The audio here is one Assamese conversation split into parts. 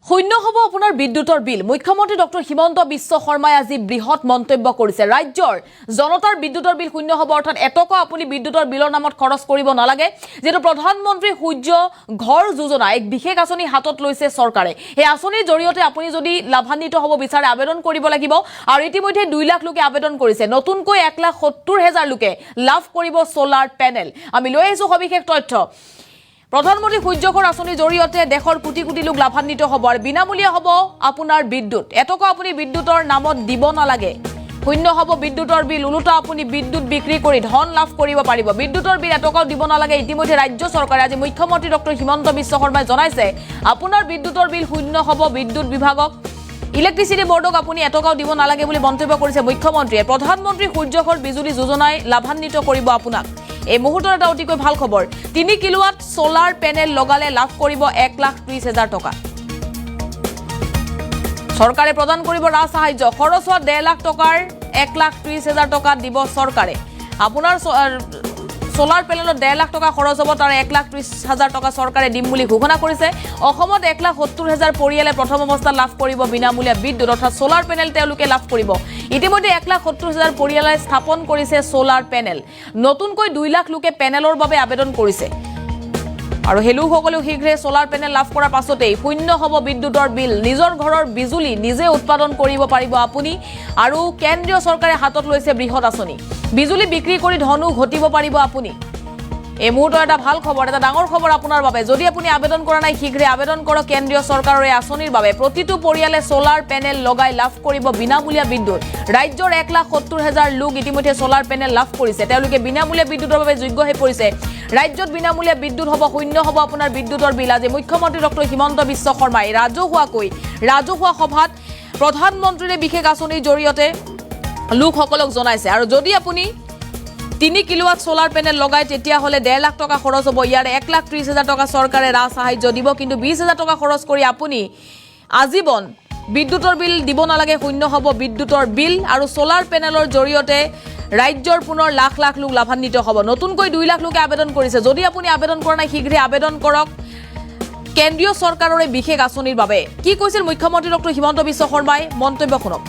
শূন্য হব আপোনাৰ বিদ্যুতৰ বিল। মুখ্যমন্ত্ৰী ডক্টৰ হিমন্ত বিশ্ব শৰ্মাই আজি বৃহৎ মন্তব্য কৰিছে। ৰাজ্যৰ জনতাৰ বিদ্যুতৰ বিল শূন্য হব, অৰ্থাৎ এটকা আপুনি বিদ্যুতৰ বিলৰ নামত খৰচ কৰিব নালাগে। যেটো প্ৰধানমন্ত্ৰী সূৰ্য ঘৰ যোজনা এক বিশেষ আঁচনি হাতত লৈছে চৰকাৰে। এই আঁচনিৰ জৰিয়তে আপুনি যদি লাভান্বিত হ'ব বিচাৰে আবেদন কৰিব লাগিব। আৰু ইতিমধ্যে 2 লাখ লোকে আবেদন কৰিছে। নতুনকৈ 1,70,000 লোকে লাভ কৰিব সোলাৰ পেনেল। আমি লৈ আহিছো সবিশেষ তথ্য। প্ৰধানমন্ত্ৰী সূৰ্য ঘৰ আঁচনিৰ জৰিয়তে দেশৰ কোটি কোটি লোক লাভান্বিত হ'ব আৰু বিনামূলীয়া হ'ব আপোনাৰ বিদ্যুৎ। এটকা আপুনি বিদ্যুতৰ নামত দিব নালাগে। শূন্য হ'ব বিদ্যুতৰ বিল। ওলোটা আপুনি বিদ্যুৎ বিক্ৰী কৰি ধন লাভ কৰিব পাৰিব। বিদ্যুতৰ বিল এটকাও দিব নালাগে। ইতিমধ্যে ৰাজ্য চৰকাৰে আজি মুখ্যমন্ত্ৰী ডক্টৰ হিমন্ত বিশ্ব শৰ্মাই জনাইছে আপোনাৰ বিদ্যুতৰ বিল শূন্য হ'ব। বিদ্যুৎ বিভাগক ইলেক্ট্ৰিচিটি বৰ্ডক আপুনি এটকাও দিব নালাগে বুলি মন্তব্য কৰিছে মুখ্যমন্ত্ৰীয়ে। প্ৰধানমন্ত্ৰী সূৰ্য ঘৰ বিজুলী যোজনাই লাভান্বিত কৰিব আপোনাক। এই মুহূৰ্তত এটা অতিকৈ ভাল খবৰ। 3 কিলোৱাট সোলাৰ পেনেল লগালে লাভ কৰিব 1,30,000 টকা। চৰকাৰে প্ৰদান কৰিব ৰাজ সাহায্য। খৰচ হোৱা 1.5 লাখ টকাৰ 1,30,000 টকা দিব চৰকাৰে। আপোনাৰ সোলাৰ পেনেলত 1.5 লাখ টকা খৰচ হ'ব, তাৰ 1,30,000 টকা চৰকাৰে দিম বুলি ঘোষণা কৰিছে। অসমত 1,70,000 পৰিয়ালে প্ৰথম অৱস্থাত লাভ কৰিব বিনামূলীয়া বিদ্যুৎ, অৰ্থাৎ সোলাৰ পেনেল তেওঁলোকে লাভ কৰিব। ইতিমধ্যে 1,70,000 পৰিয়ালে স্থাপন কৰিছে সোলাৰ পেনেল। নতুনকৈ 2 লাখ লোকে পেনেলৰ বাবে আবেদন কৰিছে। আৰু সেই লোকসকলেও শীঘ্ৰে সোলাৰ পেনেল লাভ কৰাৰ পাছতেই শূন্য হ'ব বিদ্যুতৰ বিল। নিজৰ ঘৰৰ বিজুলী নিজে উৎপাদন কৰিব পাৰিব আপুনি। আৰু কেন্দ্ৰীয় চৰকাৰে হাতত লৈছে বৃহৎ আঁচনি। বিজুলী বিক্ৰী কৰি ধনো ঘটিব পাৰিব আপুনি। এই মুহূৰ্তত এটা ভাল খবৰ, এটা ডাঙৰ খবৰ আপোনাৰ বাবে। যদি আপুনি আবেদন কৰা নাই শীঘ্ৰে আবেদন কৰক কেন্দ্ৰীয় চৰকাৰৰ এই আঁচনিৰ বাবে। প্ৰতিটো পৰিয়ালে সোলাৰ পেনেল লগাই লাভ কৰিব বিনামূলীয়া বিদ্যুৎ। ৰাজ্যৰ 1,70,000 লোক ইতিমধ্যে সোলাৰ পেনেল লাভ কৰিছে। তেওঁলোকে বিনামূলীয়া বিদ্যুতৰ বাবে যোগ্য হৈ পৰিছে। ৰাজ্যত বিনামূলীয়া বিদ্যুৎ হ'ব, শূন্য হ'ব আপোনাৰ বিদ্যুতৰ বিল। আজি মুখ্যমন্ত্ৰী ডক্টৰ হিমন্ত বিশ্ব শৰ্মাই ৰাজহুৱা সভাত প্ৰধানমন্ত্ৰীৰ বিশেষ আঁচনিৰ জৰিয়তে লোকসকলক জনাইছে। আৰু যদি আপুনি 3 কিলোৱাট সোলাৰ পেনেল লগাই তেতিয়াহ'লে 1.5 লাখ টকা খৰচ হ'ব। ইয়াৰ 1,30,000 টকা চৰকাৰে ৰাজ সাহায্য দিব। কিন্তু 20,000 টকা খৰচ কৰি আপুনি আজীৱন বিদ্যুতৰ বিল দিব নালাগে। শূন্য হ'ব বিদ্যুতৰ বিল। আৰু সোলাৰ পেনেলৰ জৰিয়তে ৰাজ্যৰ পুনৰ লাখ লাখ লোক লাভান্বিত হ'ব। নতুনকৈ 2 লাখ লোকে আবেদন কৰিছে। যদি আপুনি আবেদন কৰা নাই শীঘ্ৰে আবেদন কৰক কেন্দ্ৰীয় চৰকাৰৰ এই বিশেষ আঁচনিৰ বাবে। কি কৈছিল মুখ্যমন্ত্ৰী ডক্টৰ হিমন্ত বিশ্ব শৰ্মাই? মন্তব্য শুনক।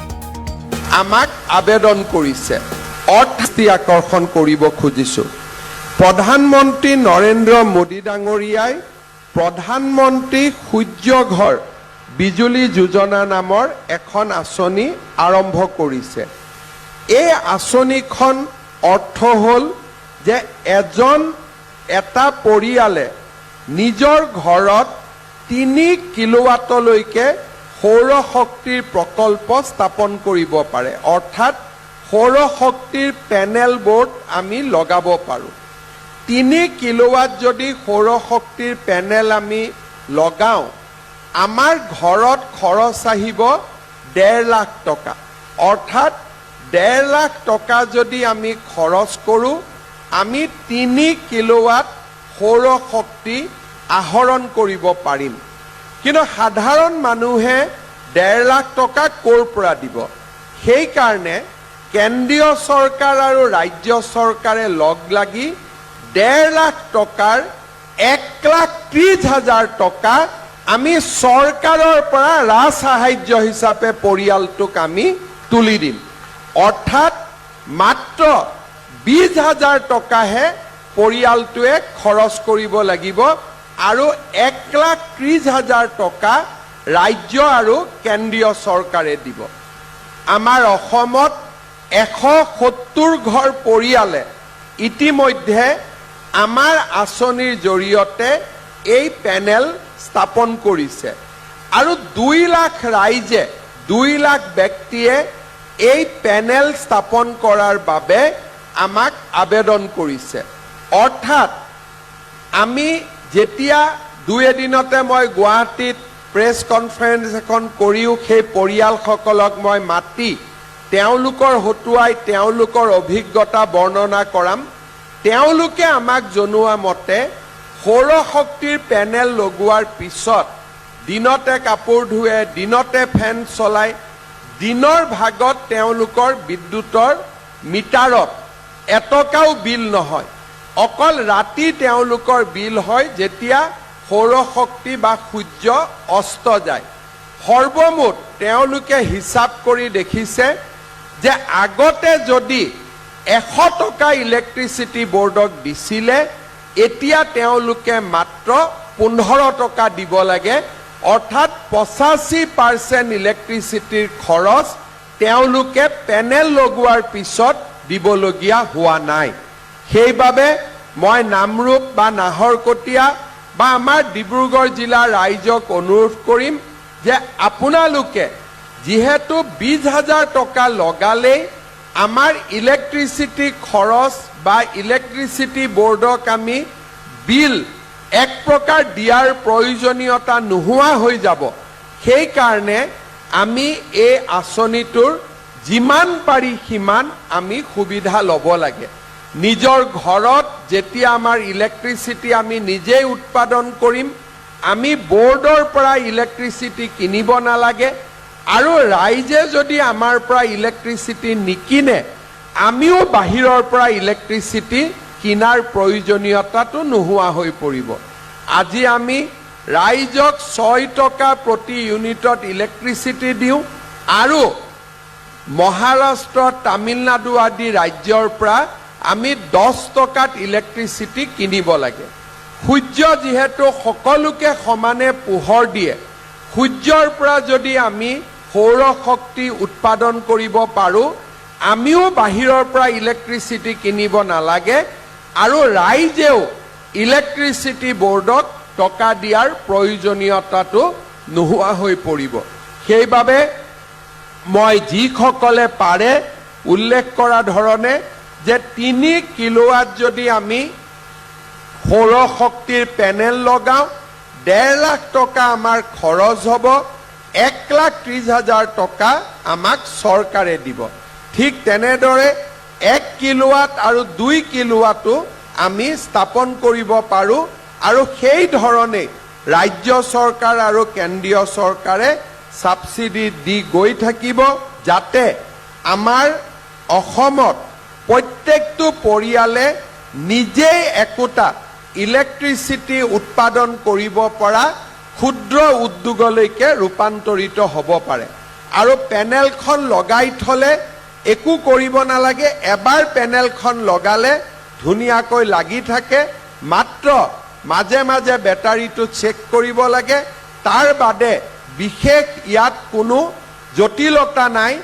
আমাক আবেদন কৰিছে, অৰ্থ আকৰ্ষণ কৰিব খুজিছো। প্ৰধানমন্ত্ৰী নৰেন্দ্ৰ মোদী ডাঙৰীয়াই প্ৰধানমন্ত্ৰী সূৰ্য ঘৰ বিজুলী যোজনা নামৰ এখন আঁচনি আৰম্ভ কৰিছে। এই আঁচনিখন অৰ্থ হ'ল যে এটা পৰিয়ালে নিজৰ ঘৰত 3 কিলোৱাটলৈকে সৌৰ শক্তিৰ প্ৰকল্প স্থাপন কৰিব পাৰে। অৰ্থাৎ সৌৰ শক্তিৰ পেনেল বোৰ্ড আমি লগাব পাৰোঁ। 3 কিলোৱাট যদি সৌৰ শক্তিৰ পেনেল আমি লগাওঁ, আমাৰ ঘৰত খৰচ আহিব 1.5 লাখ টকা। অৰ্থাৎ 1.5 লাখ টকা যদি আমি খৰচ কৰোঁ, আমি 3 কিলোৱাট সৌৰ শক্তি আহৰণ কৰিব পাৰিম। কিন্তু সাধাৰণ মানুহে 1.5 লাখ টকা ক'ৰ পৰা দিব? সেইকাৰণে কেন্দ্ৰীয় চৰকাৰ আৰু ৰাজ্য চৰকাৰে লগ লাগি 1.5 লাখ টকাৰ 1,30,000 টকা আমি চৰকাৰৰ পৰা ৰাজ সাহায্য হিচাপে পৰিয়ালটোক আমি তুলি দিম। অৰ্থাৎ মাত্ৰ 20,000 টকাহে পৰিয়ালটোৱে খৰচ কৰিব লাগিব আৰু 1,30,000 টকা ৰাজ্য আৰু কেন্দ্ৰীয় চৰকাৰে দিব। আমাৰ অসমত 170 ঘৰ পৰিয়ালে ইতিমধ্যে আমাৰ আঁচনিৰ জৰিয়তে এই পেনেল স্থাপন কৰিছে। আৰু 2 লাখ ৰাইজে 2 লাখ ব্যক্তিয়ে এই পেনেল স্থাপন কৰাৰ বাবে আমাক আবেদন কৰিছে। অৰ্থাৎ আমি যেতিয়া 2 এদিনতে মই গুৱাহাটীত প্ৰেছ কনফাৰেন্স এখন কৰিও সেই পৰিয়ালসকলক মই মাতি তেওঁলোকৰ হতুৱাই তেওঁলোকৰ অভিজ্ঞতা বৰ্ণনা কৰাম। তেওঁলোকে আমাক জনোৱা মতে সৌৰ শক্তিৰ পেনেল লগোৱাৰ পিছত দিনতে কাপোৰ ধুৱে, দিনতে ফেন চলায়, দিনৰ ভাগত তেওঁলোকৰ বিদ্যুতৰ মিটাৰত এটকাও বিল নহয়। অকল ৰাতি তেওঁলোকৰ বিল হয় যেতিয়া সৌৰ শক্তি বা সূৰ্য অস্ত যায়। সৰ্বমুঠ তেওঁলোকে হিচাপ কৰি দেখিছে যে আগতে যদি 100 টকা ইলেক্ট্ৰিচিটি বোৰ্ডক দিছিলে এতিয়া তেওঁলোকে মাত্ৰ 15 টকা দিব লাগে অৰ্থাৎ 85% ইলেক্ট্ৰিচিটিৰ খৰচ তেওঁলোকে পেনেল লগোৱাৰ পিছত দিবলগীয়া হোৱা নাই সেইবাবে মই নামৰূপ বা নাহৰকটীয়া বা আমাৰ ডিব্ৰুগড় জিলাৰ ৰাইজক অনুৰোধ কৰিম যে আপোনালোকে যেহেতু 20,000 টকা লগালেই আমাৰ ইলেক্ট্ৰিচিটি খৰচ বা ইলেক্ট্ৰিচিটি বোৰ্ডক আমি বিল এক প্ৰকাৰ দিয়াৰ প্ৰয়োজনীয়তা নোহোৱা হৈ যাব সেইকাৰণে আমি এই আঁচনিটোৰ যিমান পাৰি সিমান আমি সুবিধা ল'ব লাগে নিজৰ ঘৰত যেতিয়া আমাৰ ইলেক্ট্ৰিচিটি আমি নিজে উৎপাদন কৰিম আমি বোৰ্ডৰ পৰা ইলেক্ট্ৰিচিটি কিনিব নালাগে আৰু ৰাইজে যদি আমাৰ পৰা ইলেক্ট্ৰিচিটি নিকিনে আমিও বাহিৰৰ পৰা ইলেক্ট্ৰিচিটি কিনাৰ প্ৰয়োজনীয়তাটো নোহোৱা হৈ পৰিব আজি আমি ৰাইজক 6 টকা প্ৰতি ইউনিটত ইলেক্ট্ৰিচিটি দিওঁ আৰু মহাৰাষ্ট্ৰ তামিলনাডু আদি ৰাজ্যৰ পৰা আমি 10 টকাত ইলেক্ট্ৰিচিটি কিনিব লাগে সূৰ্য যেহেতু সকলোকে সমানে পোহৰ দিয়ে সূৰ্যৰ পৰা যদি আমি সৌৰ শক্তি উৎপাদন কৰিব পাৰো আমিও বাহিৰৰ পৰা ইলেক্ট্ৰিচিটি কিনিব নালাগে আৰু ৰাইজেও ইলেক্ট্ৰিচিটি বোৰ্ডক টকা দিয়াৰ প্ৰয়োজনীয়তাটো নোহোৱা হৈ পৰিব সেইবাবে মই যিসকলে পাৰে উল্লেখ কৰা ধৰণে যে 3 কিলোৱাট যদি আমি সৌৰ শক্তিৰ পেনেল লগাও 1.5 লাখ টকা আমাৰ খৰচ হ'ব 1,30,000 টকা আমাক চৰকাৰে দিব ঠিক তেনেদৰে 1 কিলোৱাট আৰু 2 কিলোৱাটো আমি স্থাপন কৰিব পাৰো আৰু সেই ধৰণে ৰাজ্য চৰকাৰ আৰু কেন্দ্ৰীয় চৰকাৰে সাবসিডি দি গৈ থাকিব যাতে আমাৰ অসমত প্ৰত্যেকটো পৰিয়ালে নিজে একোটা ইলেক্ট্ৰিচিটি উৎপাদন কৰিব পৰা ক্ষুদ্ৰ উদ্যোগলৈকে ৰূপান্তৰিত হ'ব পাৰে আৰু পেনেলখন লগাই থলে একো কৰিব নালাগে এবাৰ পেনেলখন লগালে ধুনীয়াকৈ লাগি থাকে মাত্ৰ মাজে মাজে বেটাৰীটো চেক কৰিব লাগে তাৰ বাদে বিশেষ ইয়াত কোনো জটিলতা নাই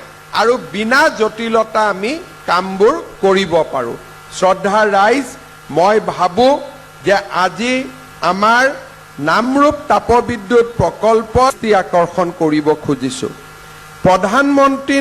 আৰু বিনা জটিলতা আমি কামবোৰ কৰিব পাৰো শ্ৰদ্ধাৰ ৰাইজ মই ভাবো যে আজি আমাৰ নামৰূপ তাপবিদ্যুৎ প্ৰকল্প আকৰ্ষণ কৰিব খুজিছো প্ৰধানমন্ত্ৰী